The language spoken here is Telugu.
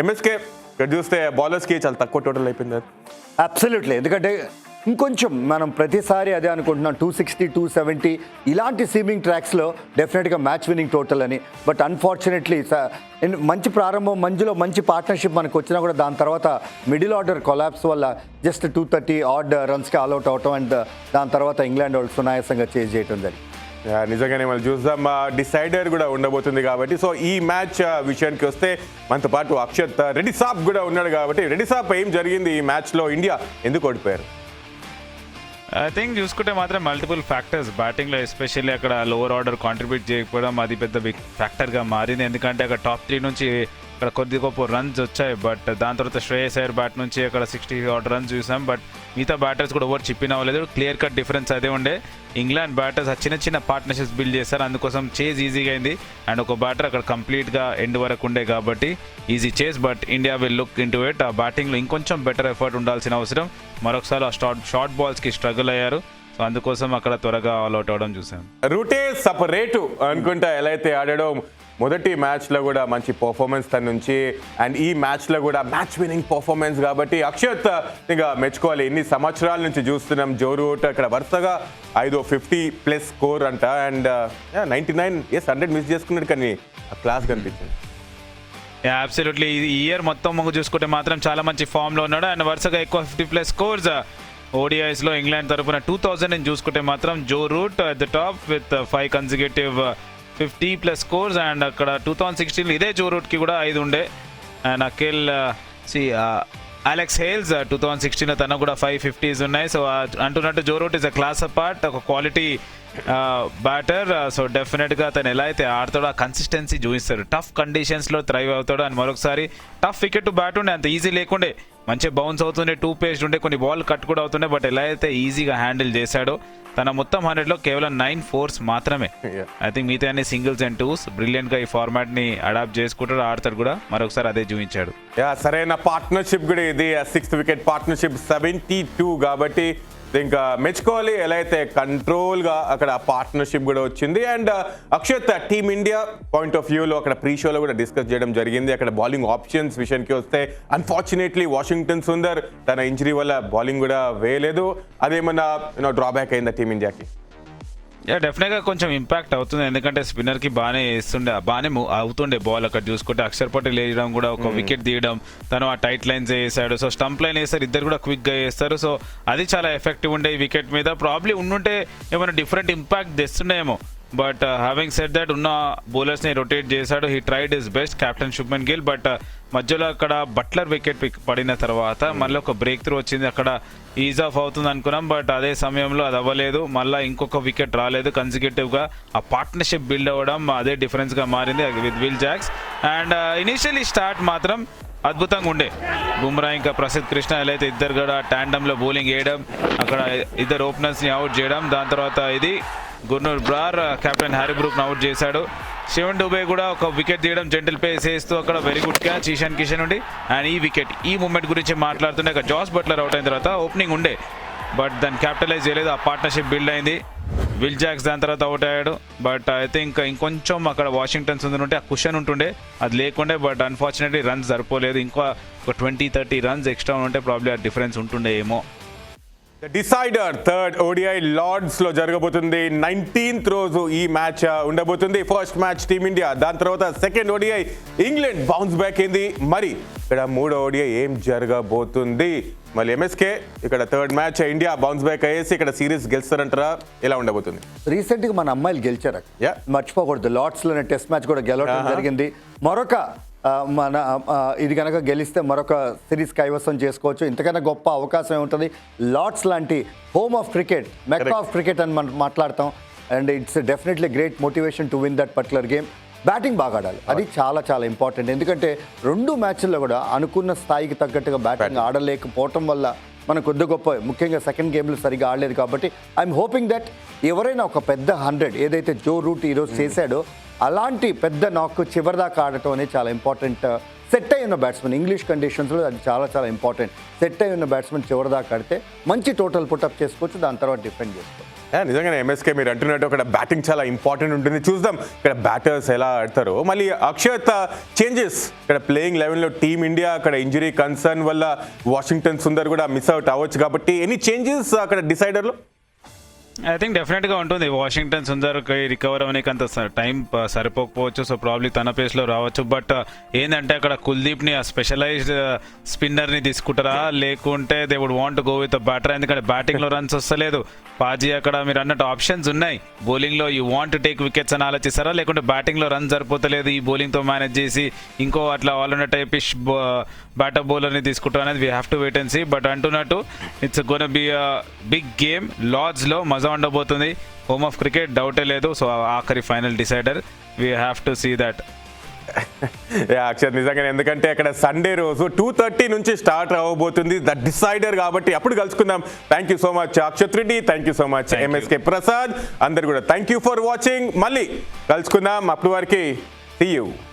ఎంఎస్కే ఇక్కడ చూస్తే బౌలర్స్కి చాలా తక్కువ టోటల్ అయిపోయింది. అబ్సల్యూట్లీ, ఎందుకంటే ఇంకొంచెం మనం ప్రతిసారి అదే అనుకుంటున్నాం 260 270 ఇలాంటి సీమింగ్ ట్రాక్స్లో డెఫినెట్గా మ్యాచ్ విన్నింగ్ టోటల్ అని. బట్ అన్ఫార్చునేట్లీ మంచి ప్రారంభం మంజులో మంచి పార్ట్నర్షిప్ మనకు వచ్చినా కూడా దాని తర్వాత మిడిల్ ఆర్డర్ కొలాప్స్ వల్ల జస్ట్ 230 ఆడ్ రన్స్కి ఆల్అౌట్ అవటం అండ్ దాని తర్వాత ఇంగ్లాండ్ వాళ్ళు సునాయాసంగా చేజ్ చేయడం జరిగింది. నిజంగానే మనం చూద్దాం, డిసైడర్ కూడా ఉండబోతుంది కాబట్టి. సో ఈ మ్యాచ్ విషయానికి వస్తే మనతో పాటు అక్షత్ రెడ్డి సాబ్ కూడా ఉన్నాడు కాబట్టి, రెడ్డి సాబ్ ఏం జరిగింది ఈ మ్యాచ్లో, ఇండియా ఎందుకు ఓడిపోయారు? ఐ థింక్ చూసుకుంటే మాత్రం మల్టిపుల్ ఫ్యాక్టర్స్ బ్యాటింగ్లో, ఎస్పెషల్లీ అక్కడ లోవర్ ఆర్డర్ కాంట్రిబ్యూట్ చేయకపోవడం అది పెద్ద బిగ్ ఫ్యాక్టర్గా మారింది. ఎందుకంటే అక్కడ టాప్ 3 నుంచి అక్కడ కొద్ది గొప్ప రన్స్ వచ్చాయి. బట్ దాని తర్వాత శ్రేయస్ అయ్యర్ బ్యాట్ నుంచి అక్కడ 60 ఆర్డ్ రన్స్ చూసాం. బట్ మిగతా బ్యాటర్స్ కూడా ఓవర్ చిప్పిన అవ్వలేదు. క్లియర్ కట్ డిఫరెన్స్ అదే ఉండే. ఇంగ్లాండ్ బ్యాటర్స్ చిన్న చిన్న పార్ట్నర్షిప్స్ బిల్డ్ చేస్తారు, అందుకోసం చేజ్ ఈజీగా అయింది. అండ్ ఒక బ్యాటర్ అక్కడ కంప్లీట్గా ఎండ్ వరకు ఉండే కాబట్టి easy chase. But India will look in to it. ఆ బ్యాటింగ్లో ఇంకొంచెం బెటర్ ఎఫర్ట్ ఉండాల్సిన అవసరం. మరొకసారి ఆ షార్ట్ బాల్స్కి స్ట్రగుల్ అయ్యారు. సో అందుకోసం అక్కడ త్వరగా ఆల్అౌట్ అవడం చూసాం. రూటే సపరేటు అనుకుంటా ఎలా అయితే ఆడడం, మొదటి మ్యాచ్లో కూడా మంచి పర్ఫార్మెన్స్ తన నుంచి, అండ్ ఈ మ్యాచ్లో కూడా మ్యాచ్ విన్నింగ్ పర్ఫార్మెన్స్ కాబట్టి అక్షత్ ఇంకా మెచ్చుకోవాలి. ఎన్ని సంవత్సరాల నుంచి చూస్తున్నాం జో రూట్ అక్కడ వరుసగా 50+ స్కోర్ అంట, అండ్ 99 100 మిస్ చేసుకున్నాడు, కానీ ఆ క్లాస్ కనిపించింది. అబ్సల్యూట్లీ ఈ ఇయర్ మొత్తం చూసుకుంటే మాత్రం చాలా మంచి ఫామ్లో ఉన్నాడు. అండ్ వరుసగా ఎక్కువ 50+ స్కోర్స్ ఓడిఐస్లో ఇంగ్లాండ్ తరఫున 2000 చూసుకుంటే మాత్రం Joe Root at the top with 5 consecutive 50+ scores. And అక్కడ 2016 ఇదే జో రూట్కి కూడా 5 ఉండే. అండ్ అఖిల్ అలెక్స్ హేల్స్ 2016 తనకు కూడా 5 50s ఉన్నాయి. సో అంటున్నట్టు Joe Root is a class apart, ఒక క్వాలిటీ బ్యాటర్. సో డెఫినెట్గా తను ఎలా అయితే ఆడతాడో ఆ కన్సిస్టెన్సీ చూపిస్తాడు. టఫ్ కండిషన్స్లో థ్రైవ్ అవుతాడు. అండ్ మరొకసారి టఫ్ వికెట్ టు బ్యాట్ ఉండే, అంత ఈజీ లేకుండే, మంచిగా బౌన్స్ అవుతుండే, 2 పేజ్డ్ ఉండే, కొన్ని బాల్ కట్ కూడా అవుతుండే. బట్ ఎలా అయితే ఈజీగా హ్యాండిల్ చేశాడో, తన మొత్తం 100లో కేవలం 9 4s మాత్రమే. ఐ థింక్ మిగతా అన్ని సింగిల్స్ అండ్ 2s. బ్రిలియంట్గా ఈ ఫార్మాట్ని అడాప్ట్ చేసుకుంటాడు, ఆడతాడు కూడా. మరొకసారి అదే చూపించాడు. సరైన పార్ట్నర్షిప్ కూడా ఇది 6th వికెట్ పార్ట్నర్షిప్ 72 కాబట్టి ఇంకా మెచ్చుకోవాలి. ఎలా అయితే కంట్రోల్గా అక్కడ పార్ట్నర్షిప్ కూడా వచ్చింది. And Akshat team India point of వ్యూలో అక్కడ ప్రీ షోలో కూడా డిస్కస్ చేయడం జరిగింది. అక్కడ బౌలింగ్ ఆప్షన్స్ విషయానికి వస్తే అన్ఫార్చునేట్లీ వాషింగ్టన్ సుందర్ తన ఇంజరీ వల్ల బౌలింగ్ కూడా వేయలేదు. అదేమన్నా డ్రాబ్యాక్ అయిందా టీమిండియాకి? డెఫినెట్గా కొంచెం ఇంపాక్ట్ అవుతుంది, ఎందుకంటే స్పిన్నర్కి బాగానే అవుతుండే బాల్. అక్కడ చూసుకుంటే అక్షర్ పటేల్ వేయడం కూడా ఒక వికెట్ తీయడం, తను ఆ టైట్ లైన్స్ వేసాడు. సో స్టంప్ లైన్ వేస్తారు, ఇద్దరు కూడా క్విక్గా వేస్తారు. సో అది చాలా ఎఫెక్టివ్ ఉండే ఈ వికెట్ మీద. ప్రాబ్లీ ఉండుంటే ఏమైనా డిఫరెంట్ ఇంపాక్ట్ తెస్తుండేమో. బట్ హ్యావింగ్ సెడ్ దట్ ఉన్న బౌలర్స్ని రొటేట్ చేశాడు. He tried his best, captain Shubman Gill. But మధ్యలో అక్కడ బట్లర్ వికెట్ పడిన తర్వాత మళ్ళీ ఒక బ్రేక్ త్రూ వచ్చింది, అక్కడ ఈజ్ ఆఫ్ అవుతుంది అనుకున్నాం. బట్ అదే సమయంలో అది అవ్వలేదు, మళ్ళీ ఇంకొక వికెట్ రాలేదు కన్సిక్యూటివ్గా. ఆ పార్ట్నర్షిప్ బిల్డ్ అవ్వడం అదే డిఫరెన్స్గా మారింది with Will Jacks. And initially start మాత్రం అద్భుతంగా ఉండే. బుమ్రా ఇంకా ప్రసిద్ధ్ కృష్ణ ఎలా అయితే ఇద్దరు కూడా ట్యాండమ్లో బౌలింగ్ వేయడం, అక్కడ ఇద్దరు ఓపెనర్స్ని అవుట్ చేయడం. దాని తర్వాత ఇది గుర్నూర్ బ్రార్ కెప్టెన్ హ్యారీ బ్రూక్ను అవుట్ చేశాడు. శివన్ డుబే కూడా ఒక వికెట్ తీయడం, జెంటిల్ పేస్ వేస్తూ అక్కడ very good catch Ishan Kishan ఉండి. అండ్ ఈ వికెట్ ఈ మూమెంట్ గురించి మాట్లాడుతుండే, అక్కడ జాస్ బట్లర్ అవుట్ అయిన తర్వాత ఓపెనింగ్ ఉండే, బట్ దాన్ని క్యాపిటలైజ్ చేయలేదు. ఆ పార్ట్నర్షిప్ బిల్డ్ అయింది. విల్ జాక్స్ దాని తర్వాత అవుట్ అయ్యాడు. బట్ ఐ థింక్ ఇంకొంచెం అక్కడ వాషింగ్టన్ సుందర్ ఉంటే ఆ కుషన్ ఉంటుండే, అది లేకుండే. బట్ అన్ఫార్చునేట్లీ రన్స్ సరిపోలేదు. ఇంకా ఒక 20-30 రన్స్ ఎక్స్ట్రా ఉంటే ప్రాబ్లీ ఆ డిఫరెన్స్ ఉంటుండే ఏమో. ద డిసైడర్ థర్డ్ ఓడిఐ లార్డ్స్లో జరగబోతుంది. 19th రోజు ఈ మ్యాచ్ ఉండబోతుంది. ఫస్ట్ మ్యాచ్ టీమిండియా, దాని తర్వాత second ODI England bounce back అయింది. మరి ఇక్కడ మూడో ఓడిఐ ఏం జరగబోతుంది? మళ్ళీ ఎంఎస్కే ఇక్కడ third match India bounce back అయ్యేసి ఇక్కడ సిరీస్ గెలుస్తారంటారా? ఎలా ఉండబోతుంది? రీసెంట్గా మన అమ్మాయిలు గెలిచారు, మర్చిపోకూడదు. లార్డ్స్లోనే టెస్ట్ మ్యాచ్ కూడా గెలవడం జరిగింది. మరొక మన ఇది కనుక గెలిస్తే మరొక సిరీస్ కైవసం చేసుకోవచ్చు. ఇంతకన్నా గొప్ప అవకాశం ఏముంటుంది? లార్డ్స్ లాంటి home of cricket, Mecca of cricket అని మనం మాట్లాడతాం. And it's definitely great motivation to win that particular game. Batting బాగా ఆడాలి, అది చాలా చాలా ఇంపార్టెంట్. ఎందుకంటే 2 మ్యాచ్ల్లో కూడా అనుకున్న స్థాయికి తగ్గట్టుగా బ్యాటింగ్ ఆడలేకపోవటం వల్ల మన కొద్ది గొప్ప, ముఖ్యంగా సెకండ్ గేమ్లో సరిగా ఆడలేదు. కాబట్టి ఐఎమ్ హోపింగ్ దట్ ఎవరైనా ఒక పెద్ద 100 ఏదైతే జో రూట్ ఈరోజు చేశాడో అలాంటి పెద్ద నాక్ చివరిదాకా ఆడటం అనేది చాలా ఇంపార్టెంట్. సెట్ అయి ఉన్న బ్యాట్స్మెన్ ఇంగ్లీష్ కండిషన్స్లో అది చాలా చాలా ఇంపార్టెంట్. సెట్ అయి ఉన్న బ్యాట్స్మెన్ చివరిదాకా ఆడితే మంచి టోటల్ పుటప్ చేసుకోవచ్చు, దాని తర్వాత డిఫెండ్ చేసుకోవచ్చు. నిజంగానే ఎంఎస్కే మీరు అంటున్నట్టు అక్కడ బ్యాటింగ్ చాలా ఇంపార్టెంట్ ఉంటుంది. చూద్దాం ఇక్కడ బ్యాటర్స్ ఎలా ఆడతారో. మళ్ళీ అక్షత్ చేంజెస్ ఇక్కడ ప్లేయింగ్ 11లో టీమ్ ఇండియా అక్కడ ఇంజరీ కన్సర్న్ వల్ల వాషింగ్టన్ సుందర్ కూడా మిస్ అవుట్ అవ్వచ్చు కాబట్టి ఎనీ చేంజెస్ అక్కడ డిసైడర్లో? ఐ థింక్ డెఫినెట్గా ఉంటుంది. వాషింగ్టన్ సుందర్కి రికవర్ అవ్వడానికి అంత టైం సరిపోకపోవచ్చు, సో ప్రాబ్లీ తన ప్లేస్లో రావచ్చు. బట్ ఏంటంటే అక్కడ కుల్దీప్ని ఆ స్పెషలైజ్డ్ స్పిన్నర్ని తీసుకుంటారా, లేకుంటే they would want go with batter, ఎందుకంటే బ్యాటింగ్లో రన్స్ వస్తలేదు. పాజీ అక్కడ మీరు అన్నట్టు ఆప్షన్స్ ఉన్నాయి. బౌలింగ్లో యూ వాంట్ టేక్ వికెట్స్ అని ఆలోచిస్తారా, లేకుంటే బ్యాటింగ్లో రన్ సరిపోతలేదు ఈ బౌలింగ్తో మేనేజ్ చేసి ఇంకో అట్లా ఆల్రౌండర్ టైపిష్ బ్యాటర్ బౌలర్ని తీసుకుంటారు అనేది we have to wait and see. But అంటున్నట్టు it's gonna be big game. లార్డ్స్లో మజా ఉండబోతుంది. హోమ్ ఆఫ్ క్రికెట్ డౌటే లేదు. సో ఆఖరి final decider we have to see that. Akshar నిజంగానే, ఎందుకంటే అక్కడ సండే రోజు 2:30 నుంచి స్టార్ట్ అవ్వబోతుంది ద డిసైడర్ కాబట్టి అప్పుడు కలుసుకుందాం. Thank you so much Akshat Reddy, thank you so much MSK Prasad, అందరు కూడా థ్యాంక్ యూ ఫర్ వాచింగ్. మళ్ళీ కలుసుకుందాం, అప్పటి వరకు సీ యూ.